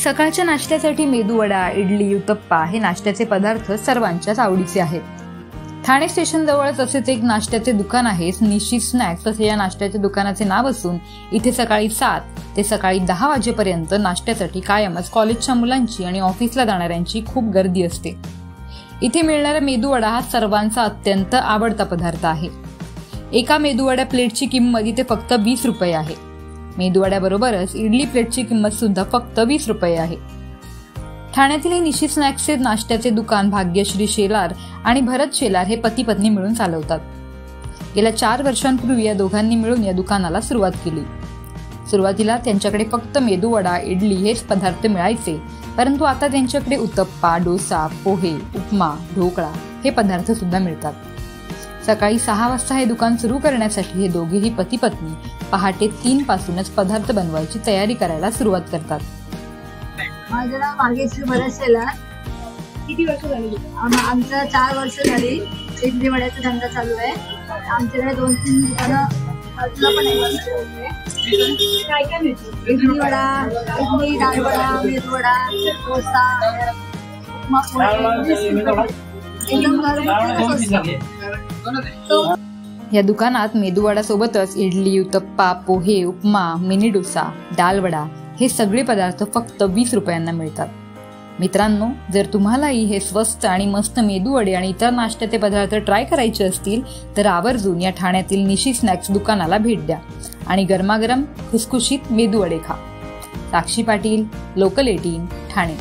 सकाळच्या नाश्त्यासाठी मेदूवडा, इडली, उत्तप्पा हे नाश्त्याचे पदार्थ सर्वांच्याच आवडीचे आहेत। ठाणे स्टेशन जवळच असेच एक नाश्त्याचे दुकान आहे, निशी स्नॅक्स असे या नाश्त्याच्या दुकानाचे नाव असून इथे सकाळी 7 ते सकाळी 10 वाजेपर्यंत नाश्त्यासाठी कायमच कॉलेजच्या मुलांची आणि ऑफिसला जाणाऱ्यांची खूप गर्दी असते। इथे मिळणारा मेदूवडा हा सर्वांचा अत्यंत आवडता पदार्थ आहे। एका मेदूवड्या प्लेटची किंमत इथे फक्त 20 रुपये आहे। मेदूवड्याबरोबरच इडली प्लेटची किंमत सुद्धा फक्त 20 रुपये आहे। ठाण्यातील हे निशी स्नॅक्सचे नाश्त्याचे दुकान भाग्यश्री शेलार आणि भरत शेलार हे पती पत्नी मिळून चालवतात। गेल्या 4 वर्षांपूर्वी या दोघांनी मिळून या दुकानाला सुरुवात केली। सुरुवातीला त्यांच्याकडे फक्त मेदूवडा, इडली हेच पदार्थ मिळायचे, परंतु आता त्यांच्याकडे उत्तप्पा, डोसा, पोहे, उपमा, ढोकळा हे पदार्थ सुद्धा मिळतात। सकाळी 6 वाजता हे दुकान सुरू करण्यासाठी हे दोघेही पती पत्नी पहाटे 3 पासूनच पदार्थ बनवायची तयारी करायला सुरुवात करतात। माझं नाव भाग्यश्री भरत शेलार। किती वर्ष झाली? आमचं 4 वर्ष झाली इडली वड्याचा धंदा चालू आहे। आमच्याकडे 2-3 दुकानं पण आहे। काय काय मिळतं? इडली वडा, इडली, डाळवडा, मेदूवडा, डोसा, या दुकानात मेदूवडा सोबतच इडली, उत्तप्पा, पोहे, उपमा, मिनी डोसा, डालवडा हे सगळे पदार्थ फक्त 20 रुपयांना मिळतात। मित्रांनो, जर तुम्हालाही हे स्वस्त आणि मस्त मेदूवडे आणि इतर नाश्त्याचे पदार्थ ट्राय करायचे असतील तर आवर्जून या ठाण्यातील निशी स्नॅक्स दुकानाला भेट द्या आणि गरमागरम खुसखुशीत मेदूवडे खा। साक्षी पाटील, लोकल 18, ठाणे।